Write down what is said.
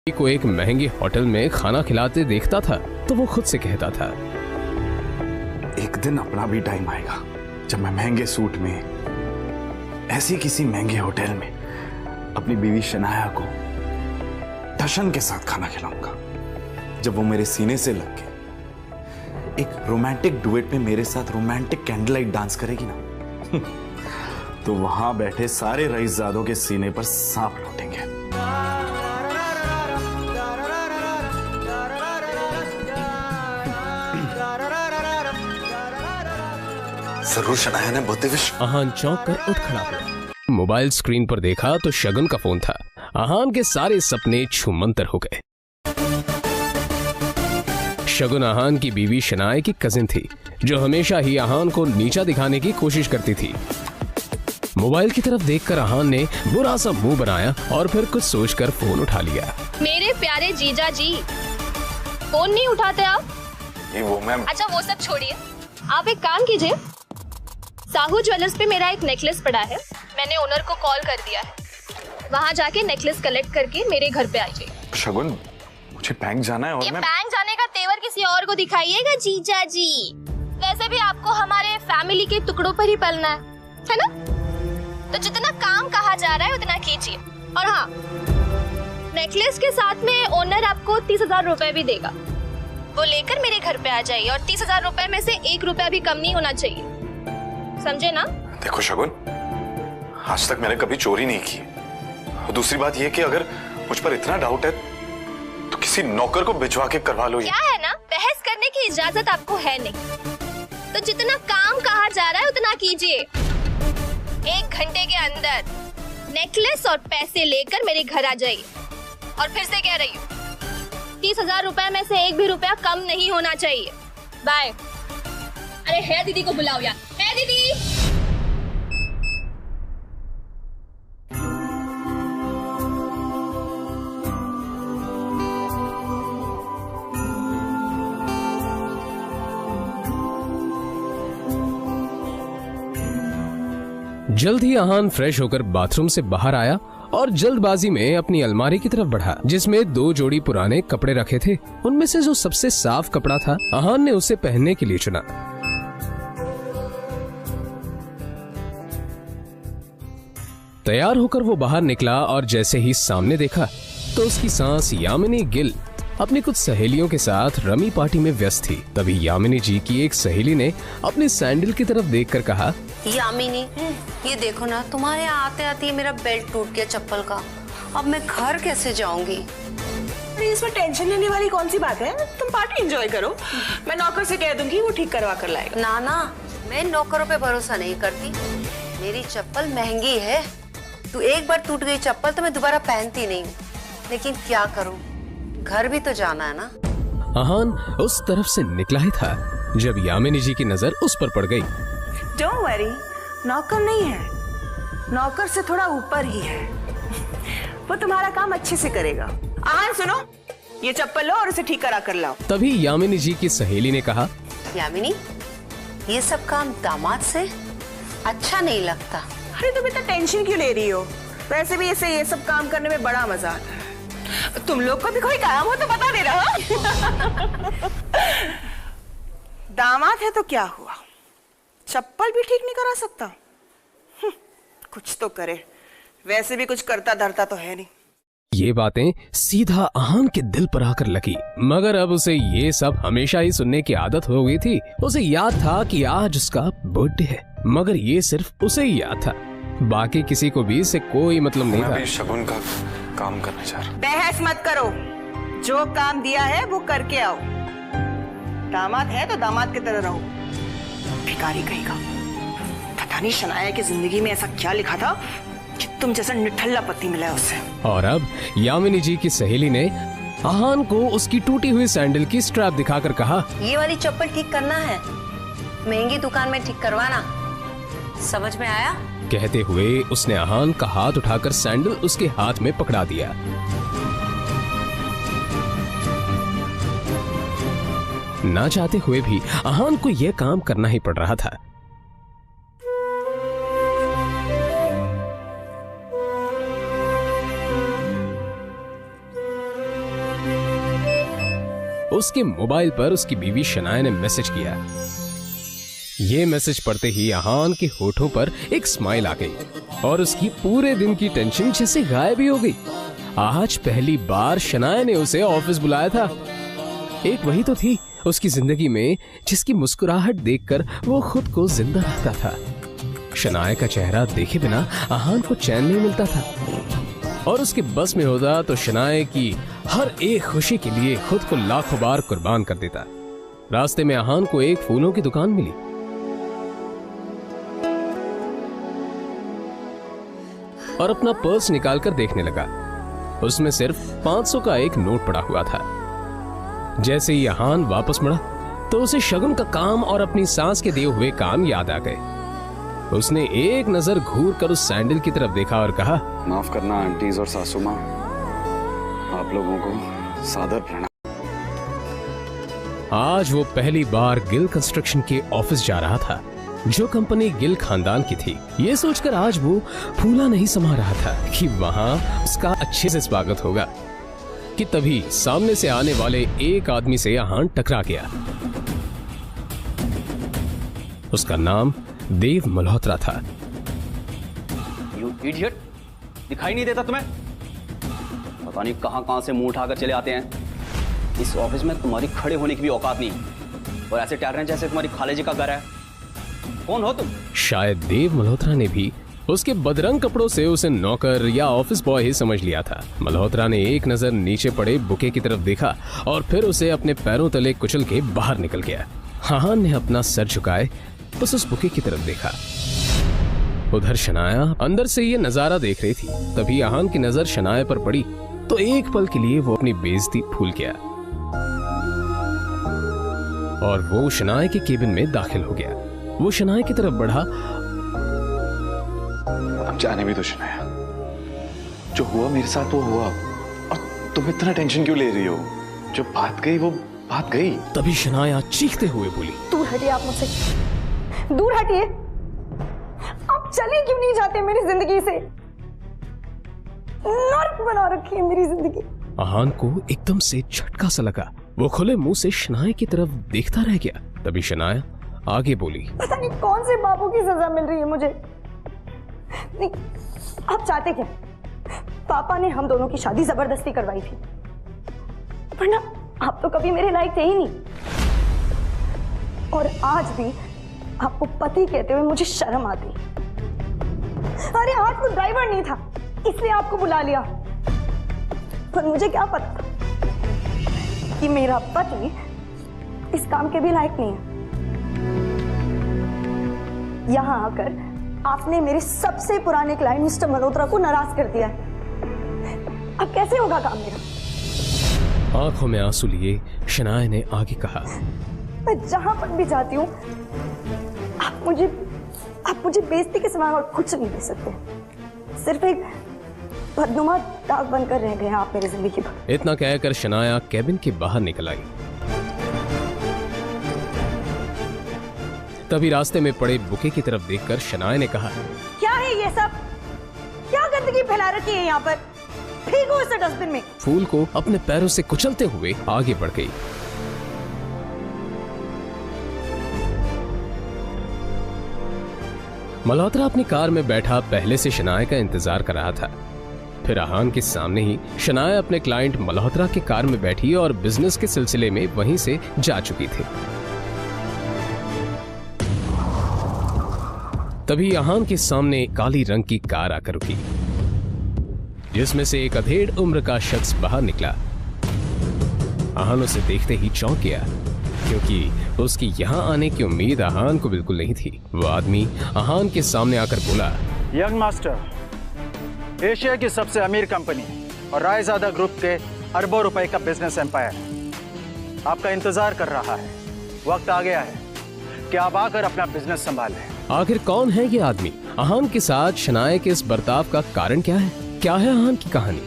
को एक महंगी होटल में खाना खिलाते देखता था तो वो खुद से कहता था, एक दिन अपना भी टाइम आएगा जब मैं महंगे सूट में ऐसी किसी महंगे होटल में अपनी बीवी शनाया को टशन के साथ खाना खिलाऊंगा। जब वो मेरे सीने से लग के एक रोमांटिक डुएट में मेरे साथ रोमांटिक कैंडल लाइट डांस करेगी ना तो वहां बैठे सारे रईसजादों के सीने पर सांप लौटेंगे। जरूर शनाया ने बहुत विश। आहान चौंक कर उठ खड़ा हुआ। मोबाइल स्क्रीन पर देखा तो शगुन का फोन था। आहान के सारे सपने छूमंतर हो गए। शगुन आहान की बीवी शनाया की कजिन थी जो हमेशा ही आहान को नीचा दिखाने की कोशिश करती थी। मोबाइल की तरफ देखकर आहान ने बुरा सा मुंह बनाया और फिर कुछ सोचकर फोन उठा लिया। मेरे प्यारे जीजा जी, फोन नहीं उठाते आप? वो मैम। अच्छा वो सब छोड़िए, आप एक काम कीजिए, साहू ज्वेलर्स पे मेरा एक नेकलेस पड़ा है, मैंने ओनर को कॉल कर दिया है, वहाँ जाके नेकलेस कलेक्ट करके मेरे घर पे आइए। शगुन, मुझे बैंक जाना है और ये मैं बैंक जाने का तेवर किसी और को दिखाइएगा जीजा जी। वैसे भी आपको हमारे फैमिली के टुकड़ों पर ही पलना है ना? तो जितना काम कहा जा रहा है उतना कीजिए। और हाँ, नेकलेस के साथ में ओनर आपको 30,000 रुपए भी देगा, वो लेकर मेरे घर पे आ जाइए और 30,000 रुपए में से 1 रुपया भी कम नहीं होना चाहिए, समझे ना? देखो शगुन, आज तक मैंने कभी चोरी नहीं की। और दूसरी बात ये कि अगर मुझ पर इतना डाउट है तो किसी नौकर को भिजवा के करवा लो। क्या है ना, बहस करने की इजाजत आपको है नहीं, तो जितना काम कहा जा रहा है उतना कीजिए। 1 घंटे के अंदर नेकलेस और पैसे लेकर मेरे घर आ जाइए। और फिर से कह रही हूँ, 30,000 रुपए में से 1 भी रुपया कम नहीं होना चाहिए। बाय। अरे है दीदी को बुलाओ यार, है दीदी। जल्द ही आहान फ्रेश होकर बाथरूम से बाहर आया और जल्दबाजी में अपनी अलमारी की तरफ बढ़ा जिसमें 2 जोड़ी पुराने कपड़े रखे थे। उनमें से जो सबसे साफ कपड़ा था आहान ने उसे पहनने के लिए चुना। तैयार होकर वो बाहर निकला और जैसे ही सामने देखा तो उसकी सांस यामिनी गिल अपनी कुछ सहेलियों के साथ रमी पार्टी में व्यस्त थी। तभी यामिनी जी की एक सहेली ने अपने सैंडल की तरफ देखकर कहा, यामिनी, ये देखो ना, तुम्हारे आते आते मेरा बेल्ट टूट गया चप्पल का। अब मैं घर कैसे जाऊंगी? अरे इसमें टेंशन लेने वाली कौन सी बात है? तुम पार्टी एंजॉय करो, मैं नौकर से कह दूंगी, वो ठीक करवा कर लाएगा। ना ना, मैं नौकरों पे भरोसा नहीं करती। मेरी चप्पल महंगी है, तू एक बार टूट गई चप्पल तो मैं दोबारा पहनती नहीं हूँ। लेकिन क्या करूँ, घर भी तो जाना है ना। आहान उस तरफ से निकला ही था जब यामिनी जी की नजर उस पर पड़ गई। डोंट वरी, नौकर नहीं है, नौकर से थोड़ा ऊपर ही है, वो तुम्हारा काम अच्छे से करेगा। आहान सुनो, ये चप्पल लो और उसे ठीक करा कर लाओ। तभी यामिनी जी की सहेली ने कहा, यामिनी, ये सब काम दामाद से अच्छा नहीं लगता। अरे तुम इतना टेंशन क्यों ले रही हो? वैसे भी इसे ये सब काम करने में बड़ा मजा आता है। तुम लोग को भी कोई काम हो तो बता दे रहा। दामाद है तो क्या हुआ, चप्पल भी ठीक नहीं करा सकता? कुछ तो करे, वैसे भी कुछ करता धरता तो है नहीं। ये बातें सीधा आहान के दिल पर आकर लगी, मगर अब उसे ये सब हमेशा ही सुनने की आदत हो गई थी। उसे याद था कि आज उसका बर्थडे है, मगर ये सिर्फ उसे ही याद था, बाकी किसी को भी इससे कोई मतलब नहीं था। शगुन का काम करने जा रहा। बहस मत करो, जो काम दिया है वो करके आओ। दामाद है तो दामाद की तरह रहो। भिखारी कहेगा, पता नहीं शनाया की जिंदगी में ऐसा क्या लिखा था कि तुम जैसा निठल्ला पति मिला है उससे। और अब यामिनी जी की सहेली ने आहान को उसकी टूटी हुई सैंडल की स्ट्रैप दिखाकर कहा, ये वाली चप्पल ठीक करना है, महंगी दुकान में ठीक करवाना, समझ में आया? कहते हुए उसने आहान का हाथ उठाकर सैंडल उसके हाथ में पकड़ा दिया। ना चाहते हुए भी आहान को यह काम करना ही पड़ रहा था। उसके मोबाइल पर उसकी बीवी शनाया ने मैसेज किया। ये मैसेज पढ़ते ही अहान के होठों पर एक स्माइल आ गई और उसकी पूरे दिन की टेंशन जैसे गायब ही हो गई। आज पहली बार शनाया ने उसे ऑफिस बुलाया था। एक वही तो थी उसकी जिंदगी में जिसकी मुस्कुराहट देखकर वो खुद को जिंदा रखता था। शनाया का चेहरा देखे बिना अहान को चैन नहीं मिलता था और उसके बस में होता तो शनाया की हर एक खुशी के लिए खुद को लाखों बार कुर्बान कर देता। रास्ते में अहान को एक फूलों की दुकान मिली और अपना पर्स निकालकर देखने लगा। उसमें सिर्फ 500 का एक नोट पड़ा हुआ था। जैसे ही अहान वापस मुड़ा तो उसे शगुन का काम और अपनी सास के दिए हुए काम याद आ गए। उसने एक नजर घूर कर उस सैंडल की तरफ देखा और कहा, माफ करना आंटीज और सासू माँ, आप लोगों को सादर प्रणाम। आज वो पहली बार गिल कंस्ट्रक्शन के ऑफिस जा रहा था, जो कंपनी गिल खानदान की थी। ये सोचकर आज वो फूला नहीं समा रहा था कि वहां उसका अच्छे से स्वागत होगा कि तभी सामने से आने वाले एक आदमी से अहान टकरा गया। उसका नाम देव मल्होत्रा था। यू इडियट, दिखाई नहीं देता तुम्हें? पता नहीं कहां से मुंह उठाकर चले आते हैं। इस ऑफिस में तुम्हारी खड़े होने की भी औकात नहीं और ऐसे टहल रहे हैं जैसे तुम्हारी खाले जी का घर है। कौन हो तुम? शायद देव मल्होत्रा ने भी उसके बदरंग कपड़ों से उसे नौकर या ऑफिस बॉय ही समझ लिया था। मल्होत्रा ने एक नजर नीचे पड़े बुके की तरफ देखा और फिर उसे अपने पैरों तले कुचल के बाहर निकल गया। अहान ने अपना सर झुकाए बस उस बुके की तरफ देखा। उधर शनाया अंदर से ये नजारा देख रही थी। तभी अहान की नजर शनाया पर पड़ी तो एक पल के लिए वो अपनी बेइज्जती भूल गया और वो शनाया के केबिन में दाखिल हो गया। वो शनाया की तरफ बढ़ा। अब जाने भी तो शनाया, जो हुआ मेरे साथ वो हुआ और तुम इतना टेंशन क्यों ले रही हो? जो बात गई वो बात गई। तभी शनाया चीखते हुए बोली, दूर हटिए आप मुझसे, दूर हटिए। आप चले क्यों नहीं जाते मेरी जिंदगी से? नर्क बना रखी है मेरी जिंदगी। अहान को एकदम से झटका सा लगा। वो खुले मुंह से शनाया की तरफ देखता रह गया। तभी शनाया आगे बोली, पता नहीं कौन से बाबू की सजा मिल रही है मुझे। नहीं, आप चाहते क्या? पापा ने हम दोनों की शादी जबरदस्ती करवाई थी, वरना आप तो कभी मेरे लायक थे ही नहीं। और आज भी आपको पति कहते हुए मुझे शर्म आती। अरे आज वो ड्राइवर नहीं था इसलिए आपको बुला लिया, पर मुझे क्या पता था कि मेरा पति इस काम के भी लायक नहीं है। यहां आकर आपने मेरे सबसे पुराने क्लाइंट मिस्टर मल्होत्रा को नाराज कर दिया है। अब कैसे होगा काम मेरा? आंखों में आंसू लिए शनाया ने आगे कहा, मैं जहां पर भी जाती हूँ आप मुझे बेइज्जती के सिवा और कुछ नहीं दे सकते। सिर्फ एक बदनुमा दाग बनकर रह गए हैं आप मेरी जिंदगी पर। इतना कहकर शनाया केबिन के बाहर निकल आई। तभी रास्ते में पड़े बुके की तरफ देखकर शनाया ने कहा, क्या है ये सब? क्या गंदगी फैला रखी है यहाँ पर? फेंको इसे डस्टबिन में। फूल को अपने पैरों से कुचलते हुए आगे बढ़ गई। मल्होत्रा अपनी कार में बैठा पहले से शनाया का इंतजार कर रहा था। फिर अहान के सामने ही शनाया अपने क्लाइंट मल्होत्रा के कार में बैठी और बिजनेस के सिलसिले में वहीं से जा चुकी थी। तभी अहान के सामने काली रंग की कार आकर रुकी, जिसमें से एक अधेड़ उम्र का शख्स बाहर निकला। अहान उसे देखते ही चौंक गया, क्योंकि उसकी यहाँ आने की उम्मीद अहान को बिल्कुल नहीं थी। वो आदमी अहान के सामने आकर बोला, यंग मास्टर, एशिया की सबसे अमीर कंपनी और रायजादा ग्रुप के अरबों रुपए का बिजनेस एम्पायर आपका इंतजार कर रहा है। वक्त आ गया है कि आप आकर अपना बिजनेस संभालें। आखिर कौन है ये आदमी? अहान के साथ शनाया के इस बर्ताव का कारण क्या है? क्या है अहान की कहानी?